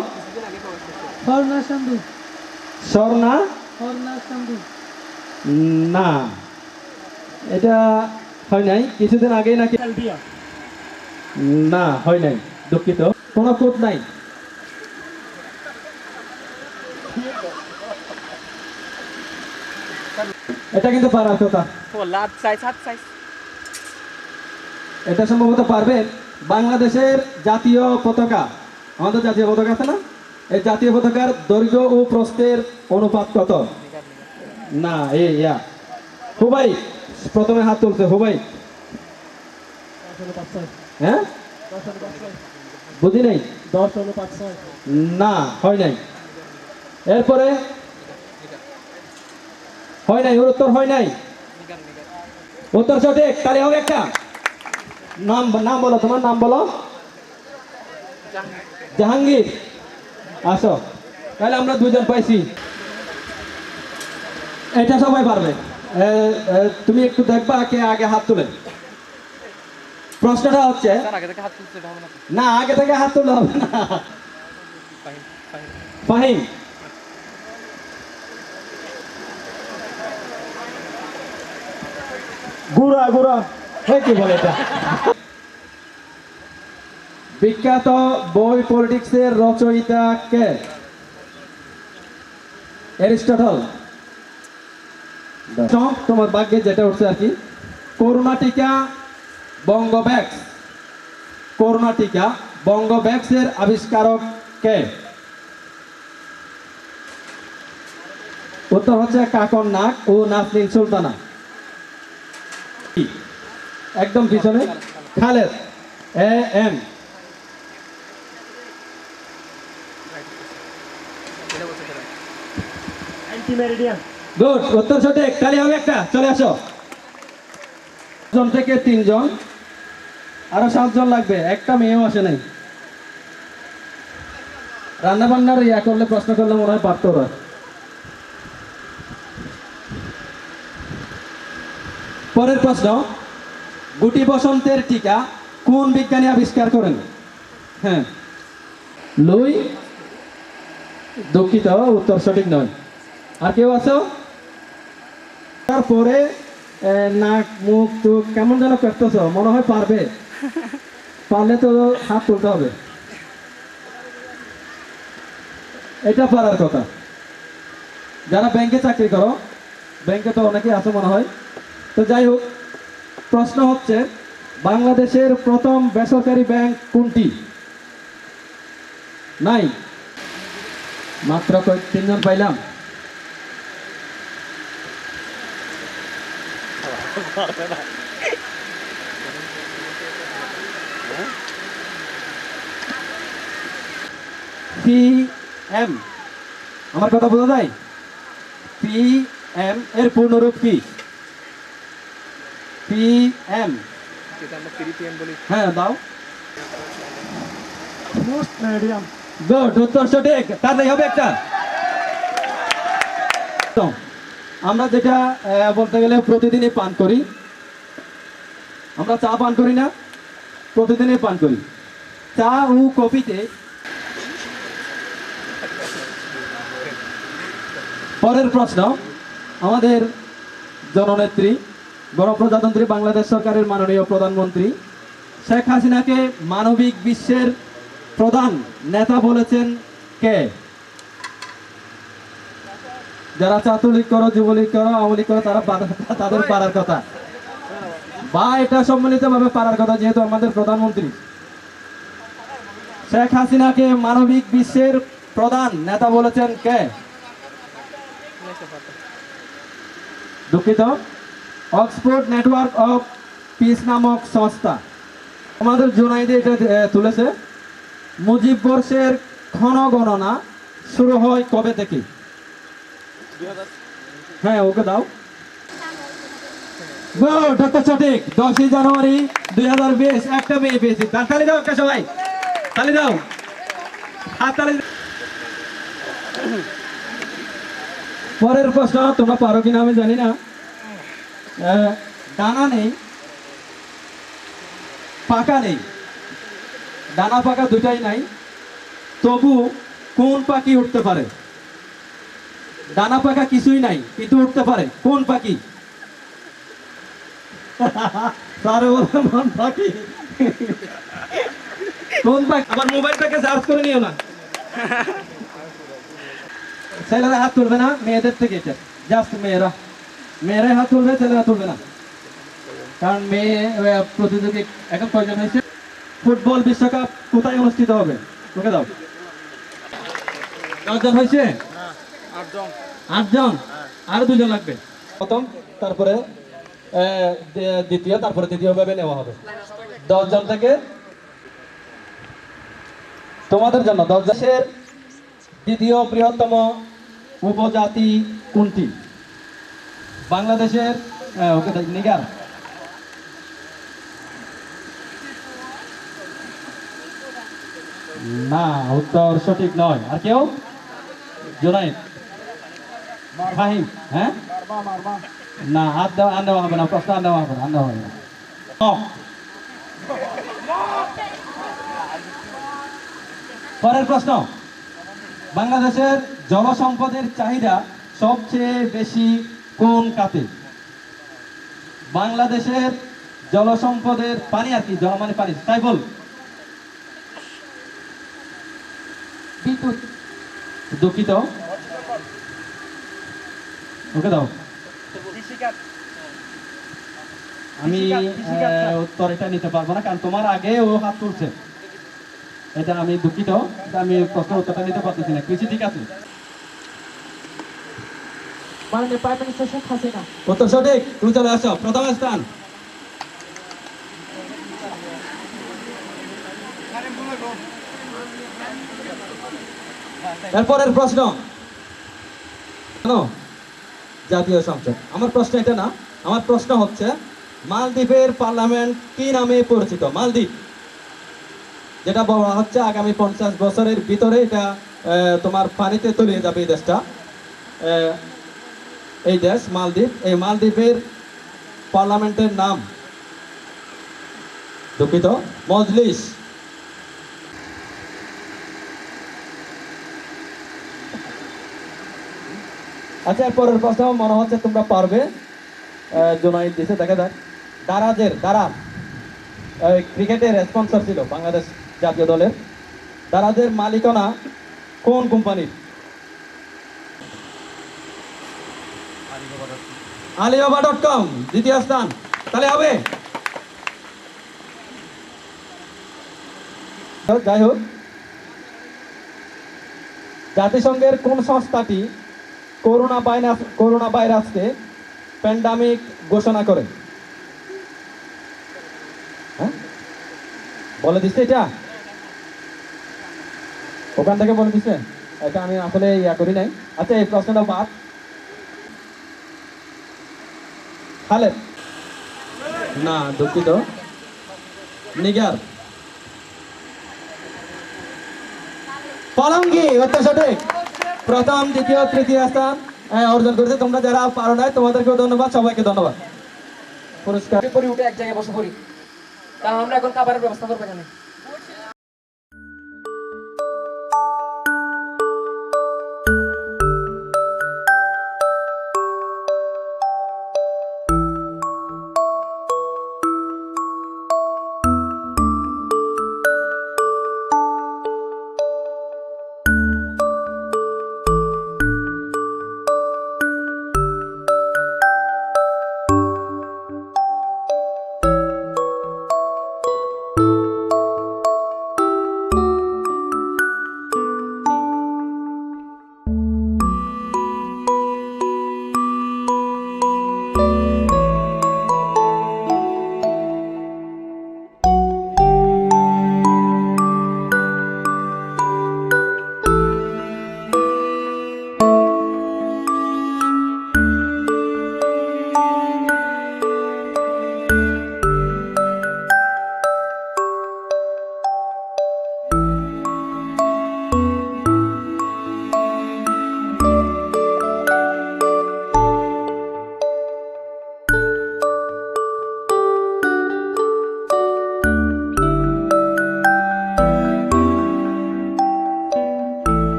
স্বর্ণা না, এটা হয় নাই, কিছুদিন আগেই নাকি। না হয় নাই, দুঃখিত, কোনো কোড নাই। এটা কিন্তু পারার কথা, এটা সম্ভবত পারবেন। বাংলাদেশের জাতীয় পতাকা, আমাদের জাতীয় পতাকা আছে না, এই জাতীয় পতাকার দৈর্ঘ্য ও প্রস্থের অনুপাত কত? না ইয়া হুবাই প্রথমে হাত তুলছে, হুবাই। হ্যাঁ বুঝি নাই, না হয় নাই। এরপরে হয় নাই, ওর উত্তর হয় নাই, উত্তর সঠিক, তাহলে হবে একটা। নাম নাম বলো, তোমার নাম বলো। জাহাঙ্গীর, আসো। তাহলে আমরা দুজন পাইছি, এটা সবাই পারবে। তুমি একটু দেখবা কে আগে হাত তুলে। প্রশ্নটা হচ্ছে, না আগে থেকে হাত তুলতে হবে না। ফাহিম, গুড়া গুড়া কি বলে এটা? বিখ্যাত বই পলিটিক্সের রচয়িতা কে? অ্যারিস্টটল। তোমার ভাগ্যে যেটা উঠছে আর কি। করোনা টিকা বঙ্গভ্যাক্স, করোনা টিকা বঙ্গভ্যাক্সের আবিষ্কারক কে? উত্তর হচ্ছে কাকন নাগ ও নাসরিন সুলতানা। একদম পিছনে খালেদ এ এম। গুড, উত্তর সঠিক, তাহলে হবে একটা। চলে আসো, জন থেকে 3 জন, আরো 7 জন লাগবে, একটা মেয়েও আসে নাই। রান্না বান্নার ইয়া করলে, প্রশ্ন করলে মনে হয় পারতো ওরা। পরের প্রশ্ন, গুটি বসন্তের টিকা কোন বিজ্ঞানী আবিষ্কার করেন? হ্যাঁ লুই। দুঃখিত, উত্তর সঠিক নয়। আর কেউ আছো? তারপরে নাক মুখ চোখ কেমন যেন করতেছ, মনে হয় পারবে। পারলে তো হাত তুলতে হবে, এটা পারার কথা। যারা ব্যাংকে চাকরি করো, ব্যাংকে তো অনেকেই আছে মনে হয়। তো যাই হোক, প্রশ্ন হচ্ছে, বাংলাদেশের প্রথম বেসরকারি ব্যাংক কোনটি? নাই, মাত্র 3 জন পাইলাম। PM, আমার কথা বোঝা যায়? PM এর পূর্ণরূপ কি? PM, হ্যাঁ দাও। গুড, উত্তর সঠিক, তাহলে হবে একটা। আমরা যেটা বলতে গেলে প্রতিদিনই পান করি, আমরা চা পান করি না? প্রতিদিনই পান করি। চা ও কফিতে। পরের প্রশ্ন, আমাদের জননেত্রী, গণপ্রজাতন্ত্রী বাংলাদেশ সরকারের মাননীয় প্রধানমন্ত্রী শেখ হাসিনাকে মানবিক বিশ্বের প্রধান নেতা বলেছেন কে? যারা ছাত্রলীগ করো, যুবলীগ করো, আওয়ামী লীগ করো, তারা তাদের পারার কথা, বা এটা সম্মিলিতভাবে পারার কথা, যেহেতু আমাদের প্রধানমন্ত্রী। শেখ হাসিনাকে মানবিক বিশ্বের প্রধান নেতা বলেছেন কে? দুঃখিত, অক্সফোর্ড নেটওয়ার্ক অফ পিস নামক সংস্থা। আমাদের জুনাইদে এটা তুলেছে। মুজিব বর্ষের ক্ষণগণনা শুরু হয় কবে থেকে? হ্যাঁ ওকে দাও। গুড, সঠিক, 10 জানুয়ারি 2020। একটা মেয়ে পেয়েছি, তালি দাও একটা, সবাই তালি দাও, হাত তালি। পরের প্রশ্ন তোমরা পারো কিনা আমি জানি না। ডানা নেই, পাকা নেই, ডানা পাকা দুটাই নাই, তবু কোন পাখি উঠতে পারে? ডানা পাকা কিছুই নাই কিন্তু উঠতে পারে, কোন পাখি? স্যার বলে মন পাখি। কোন পাখি? আবার মোবাইলটাকে চার্জ করে নিও না। ছেলেরা হাত তুলবে না, মেয়েদের থেকে এটা জাস্ট মেয়েরাই হাত তুলবে, ছেলেরা তুলবে না। কারণ মেয়ে প্রতিযোগী এখন কয়জন হয়েছে? ফুটবল বিশ্বকাপ কোথায় অনুষ্ঠিত হবে? ওকে দাও। 10 জন হয়েছে? 8 জন, আরো 2 জন লাগবে। প্রথম, তারপরে দ্বিতীয়, তারপরে তৃতীয় ভাবে নেওয়া হবে। 10 জন থেকে তোমাদের জন্য 10 দেশের দ্বিতীয় বৃহত্তম উপজাতি কোনটি? বাংলাদেশের ওকে নিগার। না, উত্তর সঠিক নয়। আর কেউ? জুনাইদ, ফাহিম, হ্যাঁ না, হাত দেওয়া হবে না, প্রশ্ন আর দেওয়া হবে না, দেওয়া হবে না। পরের প্রশ্ন, বাংলাদেশের জলসম্পদের চাহিদা সবচেয়ে বেশি কোন খাতে? বাংলাদেশের জলসম্পদের পানি আর কি, জল মানে পানি, তাই বল। বিদ্যুৎ। দুঃখিত, ওকে দাও। আমি উত্তর এটা নিতে পারবো না, কারণ তোমার আগে ও হাত তুলছে। এটা আমি দুঃখিত, আমি প্রশ্নের উত্তরটা নিতে পারতেছি না। কৃষি ঠিক আছে? মাননীয় প্রাইম মিনিস্টার শেখ হাসিনা। উত্তর সঠিক, তুমি চলে আসো প্রথম স্থান। এরপরের প্রশ্ন, জাতীয় সংসদ। আমার প্রশ্ন এটা না, আমার প্রশ্ন হচ্ছে মালদ্বীপের পার্লামেন্ট কি নামে পরিচিত? মালদ্বীপ, যেটা বলা হচ্ছে আগামী 50 বছরের ভিতরে এটা তোমার পানিতে তলিয়ে যাবে এই দেশটা। এই দেশ মালদ্বীপ, এই মালদ্বীপের পার্লামেন্টের নাম, দুঃখিত, মজলিস। আচ্ছা, পরের প্রশ্ন মনে হচ্ছে তোমরা পারবে। জুনাইদ দিছে, দেখা যাক। দারাজ ক্রিকেটের স্পন্সর ছিল বাংলাদেশ জাতীয় দলের। দারাজের মালিকানা কোন কোম্পানির? Alibaba.com, দ্বিতীয় স্থান। তাহলে হবে। যাই হোক, জাতিসংঘের কোন সংস্থাটি করোনা ভাইরাসকে প্যান্ডামিক ঘোষণা করে? হ্যাঁ, বলে দিচ্ছে এটা, ওখান থেকে বলে দিচ্ছে। এটা আমি আসলে ইয়া করি নাই। আচ্ছা, এই প্রশ্নটা বাদ। খালেদ, না, দুঃখিত, নিগার। পলঙ্গি, উত্তর সঠিক। প্রথম, দ্বিতীয়, তৃতীয় স্থান অর্জন করেছে। তোমরা যারা পারো নাই তোমাদেরকেও ধন্যবাদ, সবাইকে ধন্যবাদ। পুরস্কার পরে উঠে এক জায়গায় বসে পড়ি, কারণ আমরা এখন খাবারের ব্যবস্থা করবো এখানে।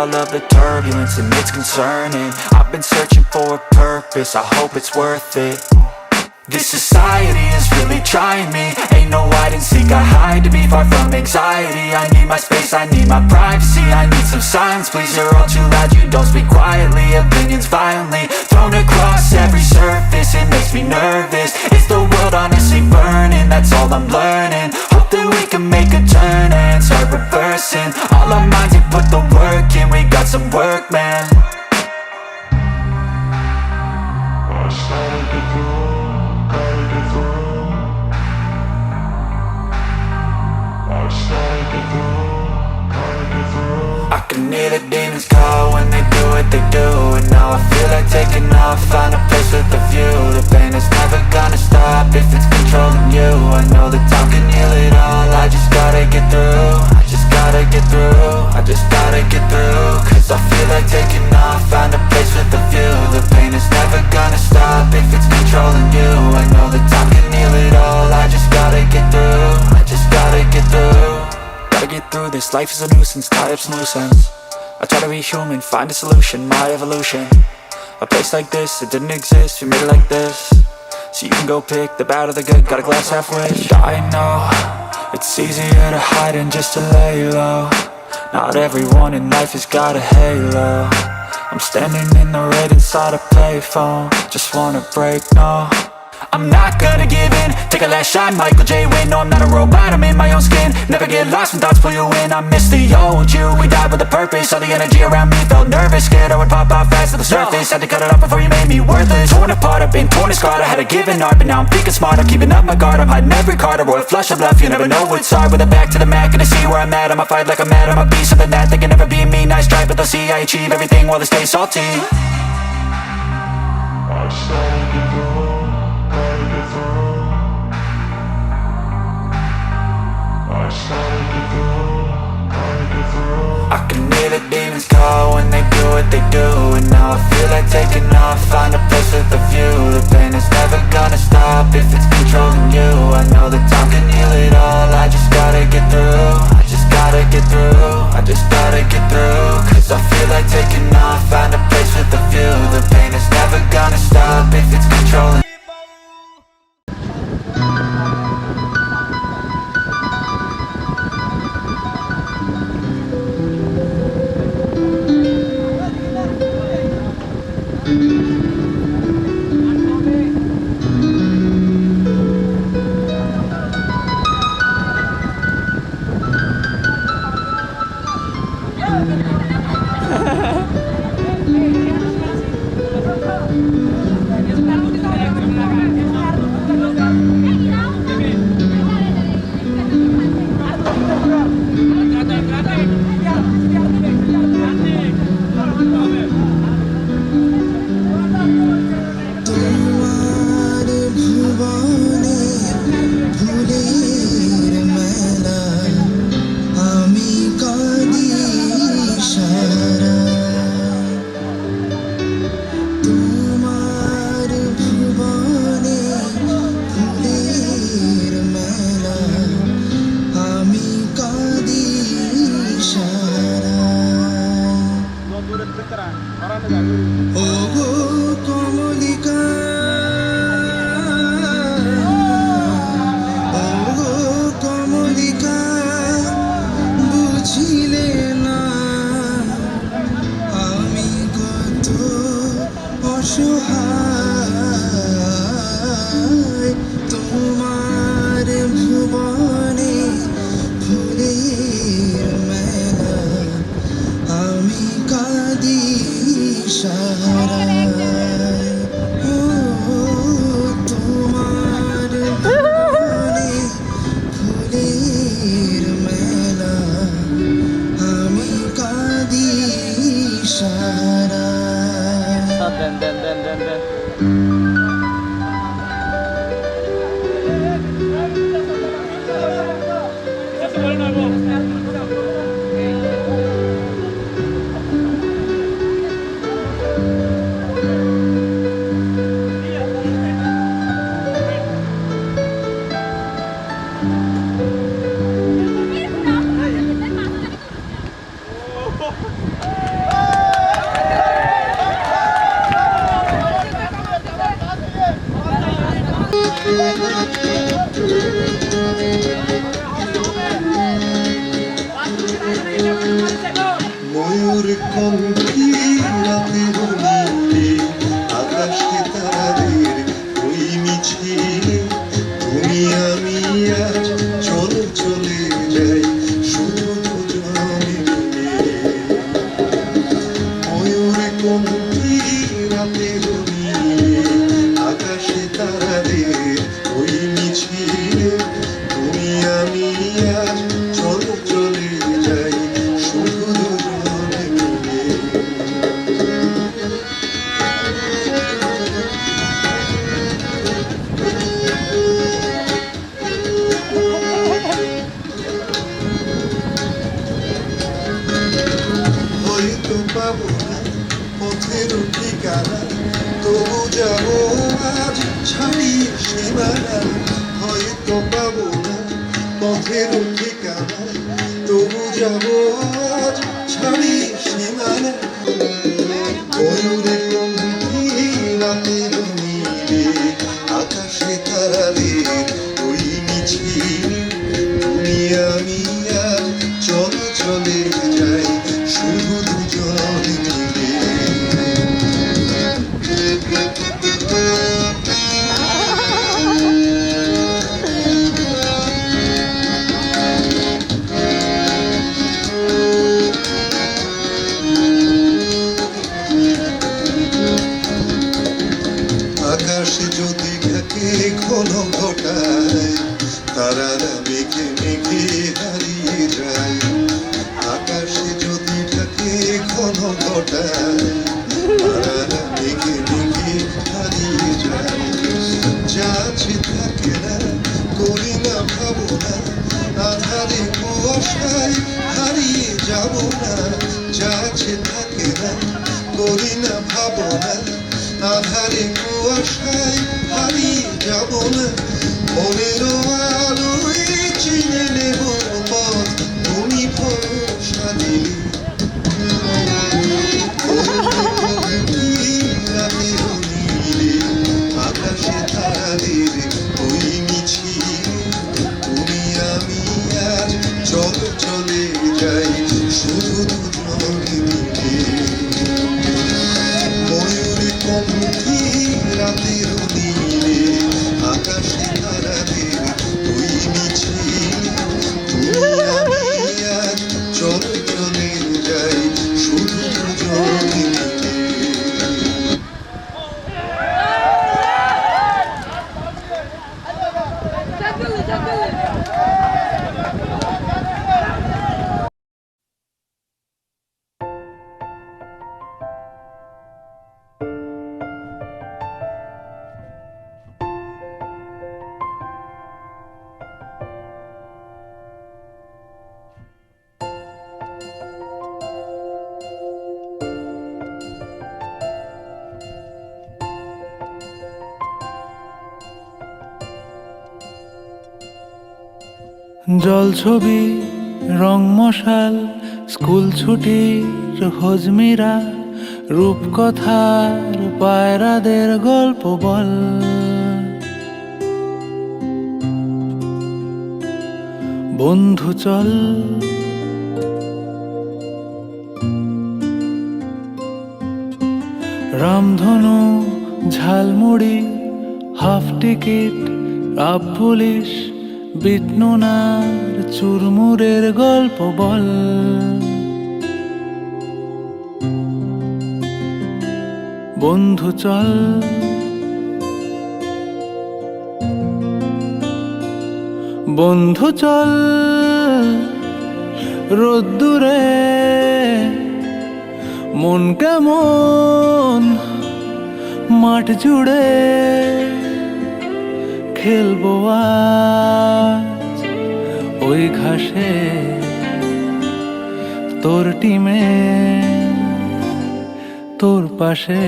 all of the turbulence and it's concerning. I've been searching for a purpose, I hope it's worth it. This society is really trying me. Ain't no hide and seek, I hide to be far from anxiety. I need my space, I need my privacy, I need some silence, please. You're all too loud, you don't speak quietly. Opinions violently thrown across every surface, it makes me nervous. Is the world honestly burning? That's all I'm learning. Hope that we can make a turn and start reversing all our minds and put the work in. We got some work, man. I can hear the demons call when they do what they do. And now I feel like taking off, find a place with a view. The pain is never gonna stop if it's controlling you. I know that time can heal it all, I just gotta get through. I just gotta get through, I just gotta get through. Cause I feel like taking off, find a place with a view. The pain is never gonna stop if it's controlling you. I know that time can heal it all, I just gotta get through. I just gotta get through. Gotta get through this, life is a nuisance, tie up some loose ends. I try to be human, find a solution, my evolution. A place like this, it didn't exist, we made it like this. So you can go pick the bad or the good, got a glass halfway. I know, it's easier to hide than just to lay low. Not everyone in life has got a halo. I'm standing in the red inside a payphone, just wanna break, no. I'm not gonna give in, take a last shot, Michael J. Win. No, I'm not a robot, I'm in my own skin. Never get lost when thoughts pull you in. I miss the old you, we died with a purpose. All the energy around me felt nervous, scared I would pop out fast to the surface. Had to cut it off before you made me worthless. Torn apart, I've been torn and scarred. I had to give an art, but now I'm thinking smart. I'm keeping up my guard, I'm hiding every card. A royal flush of love, you never know what's hard. With a back to the mat, gonna see where I'm at. I'ma fight like I'm mad, I'ma be something that they can never be me. Nice try, but they'll see I achieve everything while they stay salty. I started to go. I can hear the demons call when they do what they do. And now I feel like taking off, find a place with a view. The pain is never gonna stop if it's controlling you. I know that time can heal it all, I just gotta get through. I just gotta get through, I just gotta get through. Cause I feel like taking off, find a place with a view. The pain is never gonna stop if it's controlling. তোমার ভুবনে ফুলের মেলা আমি কাঁদি সারায় ও তোমার ভুবনে ফুলের মেলা আমি কাঁদি সারায় ময়ূর কণ্ঠী রাতের নীলে আকাশে তারাদের ওই মিছিলে তুমি আমি আজ চলে চলে যাই শুধু দুজনে মিলে ময়ূর কণ্ঠী রাতের নীলে আকাশ থাকে ঘন ঘটায়, তারারা মেঘে মেঘে হারিয়ে যায়। আকাশে যদি থাকে ঘন ঘটায়, তারারা মেঘে মেঘে হারিয়ে যায়। যা আছে থাকে না, করি না ভাবনা, আধারে কুয়াশায় হারিয়ে যাব না। যা আছে থাকে না, করি না ভাবনা, আধারে কুয়াশায় হারিয়ে যাব না। মনের আলোয় চিনে নেব পথ, তুমি ভরসা দিলে। রাতের নীলে আকাশে তারাদের ওই মিছিলে, তুমি আমি আজ চল চলে যাই শুধু দুজনে মিলে। ময়ূর কণ্ঠে রাতের নীলে আকাশে তারাদের ওই মিছিলে, তুমি আমি আজ চল চলে যাই শুধু দুজনে মিলে। জল ছবি রং মশাল, স্কুল ছুটির হজমিরা, রূপকথার পায়রাদের গল্প বল। বন্ধু চল রামধনু, ঝালমুড়ি, হাফ টিকিট, আপ পুলিশ, বিটনুনার চুরমুরের গল্প বল। বন্ধু চল বন্ধু চল রোদ্দুরে, মন কেমন মাঠ জুড়ে, খেলবো আজ ওই ঘাসে তোর টিমে তোর পাশে।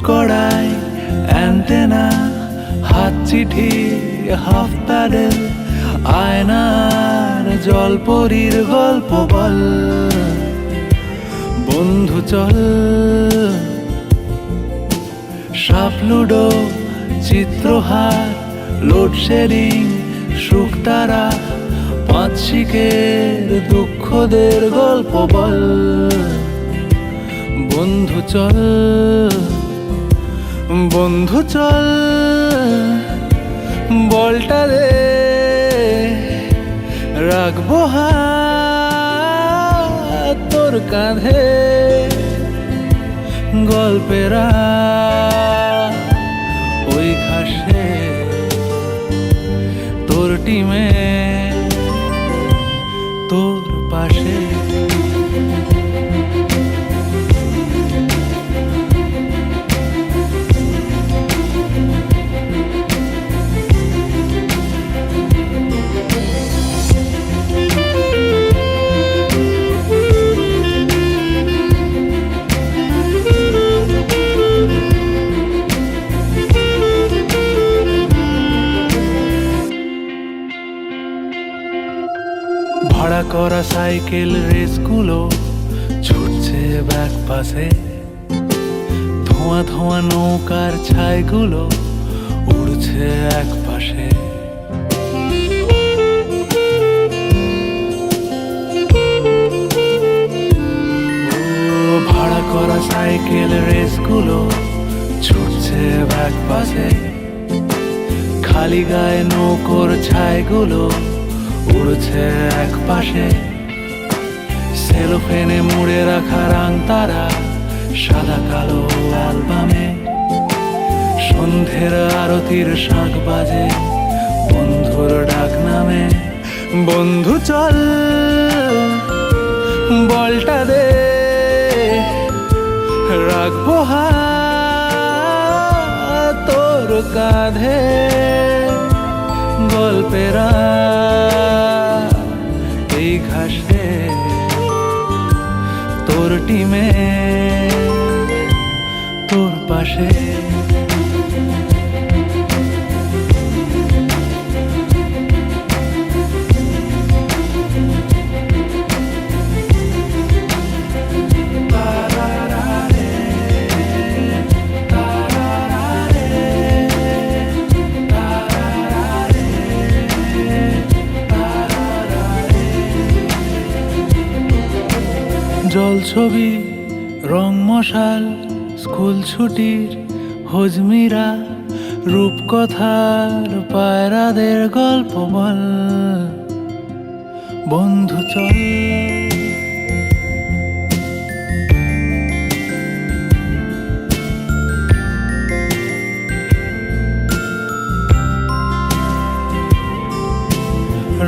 কড়াই অ্যান্টেনা, হাত চিঠি, হাফ প্যাডেল, আয়নার জলপরীর গল্প বল। বন্ধু চল সাপ লুডো, চিত্রহার, লোডশেডিং, শুকতারা, পাঁচ শিকের দুঃখদের গল্প বল। বন্ধু চল বন্ধু চল বলটা দে, রাখবো হাত তোর কাঁধে, গল্পেরা ওই ঘাসে তোর টিমে তোর পাশে। ভাড়া করা সাইকেল রেসগুলো ছুটছে ব্যাক পাশে, ধোঁয়া ধোঁয়া নৌকার ছাইগুলো উড়ছে এক পাশে। ভাড়া করা সাইকেল রেসগুলো ছুটছে ব্যাক পাশে, খালি গায়ে নৌকোর ছাইগুলো উড়ছে এক পাশে, সেলোফেনে মুড়ে রাখা রাং তারা সাদা কালো অ্যালবামে, সন্ধ্যের আরতির শাঁখ বাজে বন্ধুর ডাক নামে। বন্ধু চল বলটা দে, রাখবো হাত তোর কাঁধে, গল্পেরা এই ঘাসে তোর টিমে তোর পাশে। জল ছবি রং মশাল স্কুল ছুটির হজমিরা, রূপকথার পায়রাদের গল্প বল। বন্ধু চল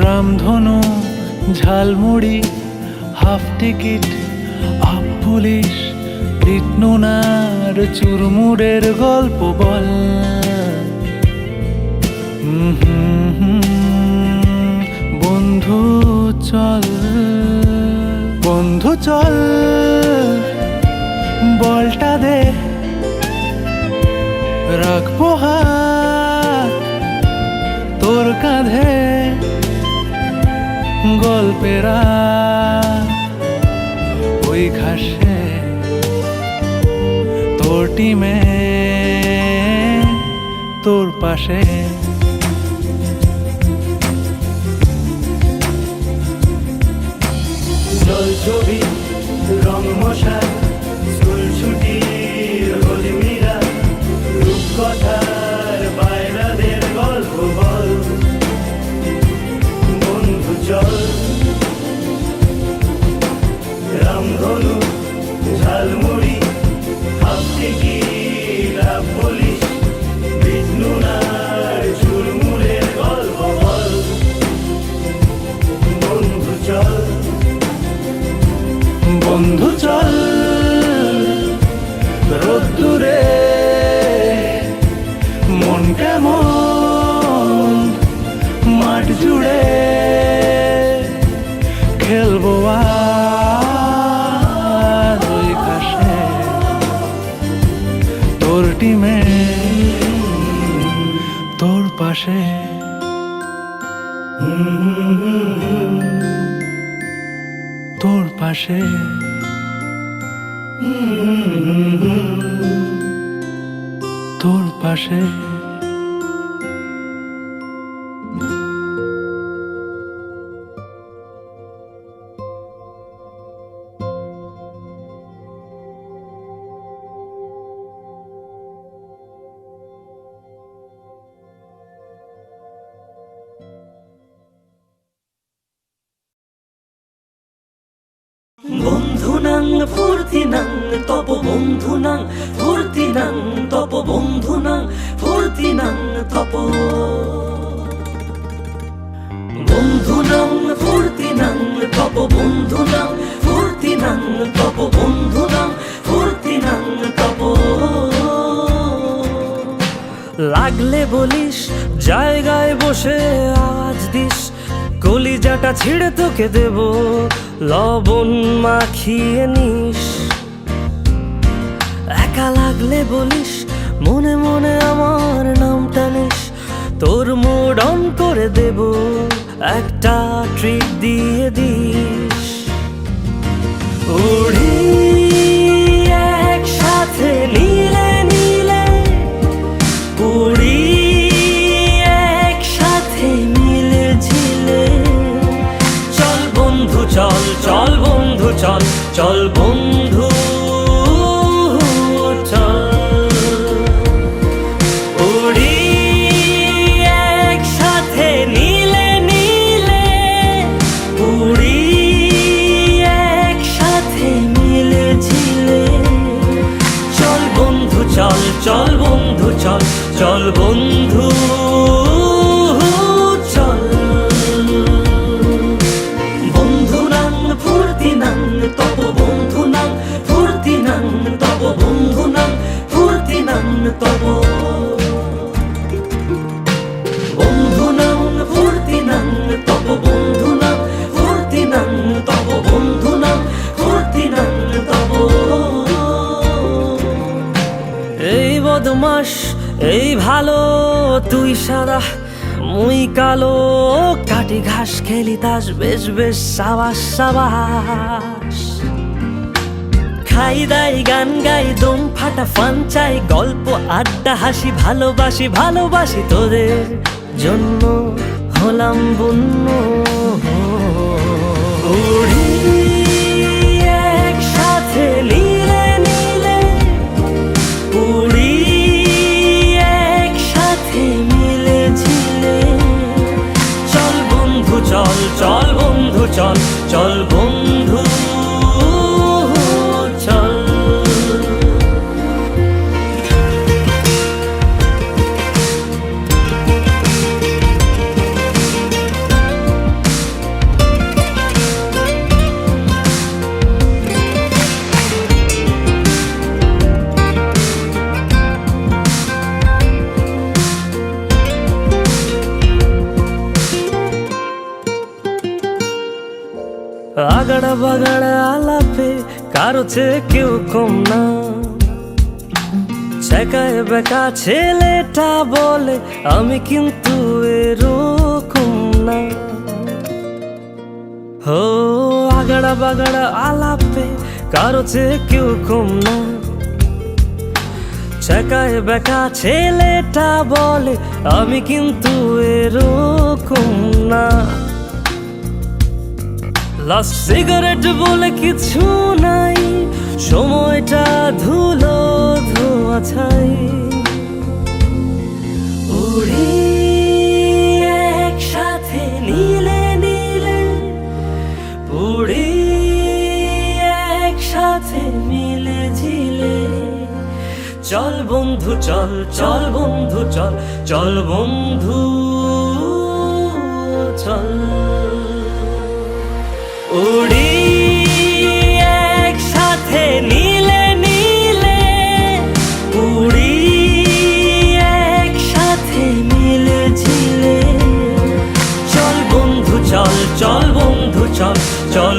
রামধনু ঝালমুড়ি হাফ টিকিট আপ পুলিশ বিটনুনার চুরমুড়ের গল্প বল। বন্ধু চল বন্ধু চল বলটা দে, রাখবো হাত তোর কাঁধে, গল্পেরা ওই ঘাসে তোর টিমে তোর পাশে। জল ছবি রং মশাল স্কুল ছুটির হজমিরা, রূপকথার বাইরাদের গল্প বল। বন্ধু চল রামধনু ঝালমুড়ি হাফ টিকিট আপ পুলিশ বিটনুনার চুরমুড়ের গল্প বল। বন্ধু চল বন্ধু চল রোদ্দুরে মন কেমন মাঠ জুড়ে খেলবো আর ওই ঘাসে তোর টিমে তোর পাশে। তোর পাশে তোর পাশে। বন্ধু নাং ফুর্তি নাং তপ বন্ধু নাং ফুর্তি নাং তপ বন্ধু নাং ফুর্তি নাং তপ। বন্ধু নাং ফুর্তি নাং তপ বন্ধু নাং ফুর্তি নাং তপ বন্ধু নাং ফুর্তি নাং তপ। লাগলে বলিস জায়গায় বসে আওয়াজ দিস, কলিজাটা ছিঁড়ে তোকে দেব লবণ মাখিয়ে নিস। একা লাগলে বলিস মনে মনে আমার নামটা নিস, তোর মুড অন করে দেব একটা ট্রিট দিয়ে দিস। উড়ি একসাথে নীলে নীলে, উড়ি একসাথে মিলে ঝিলে। চল বন্ধু চল চল বন্ধু চল চল বন্ধু চল চল বন্ধু চল চল বন্ধু চল বন্ধু নাং ফুর্তি নাং তব বন্ধু নাং ফুর্তি নাং তব বন্ধু নাং ফুর্তি নাং তব বন্ধু নাং ফুর্তি নাং তব বন্ধু নাং ফুর্তি নাং তব বন্ধু নাং ফুর্তি নাং তব এই বদমাস এই ভালো তুই সাদা মুই কালো কাটি ঘাস খেলি তাস বেশ বেশ সাবাস সাবাস খাই দাই গান গাই দম ফাটা ফান চাই গল্প আড্ডা হাসি ভালোবাসি ভালোবাসি তোদের জন্য হলাম বন্য উড়ি একসাথে নীলে নীলে উড়ি একসাথে মিলে ঝিলে চল বন্ধু চল চল বন্ধু চল চল বন্ধু চল আগাড়া বাগাড়া আলাপে কারো চেয়ে কেউ কম না ছেকায় বেকা ছেলেটা বলে আমি কিন্তু এরকম না হো আগাড়া বাগাড়া আলাপে কারো চেয়ে কেউ কম না ছেকায় বেকা ছেলেটা বলে আমি কিন্তু এরকম না লাস্ট সিগারেট বলে কিছু নাই সময়টা ধুলো ধোয়া ছাই উড়ি একসাথে নীলে নীলে উড়ি একসাথে মিলে ঝিলে চল বন্ধু চল চল বন্ধু চল চল বন্ধু চল উড়ি একসাথে নীলে নীলে উড়ি একসাথে মিলে ঝিলে চল বন্ধু চল চল বন্ধু চল চল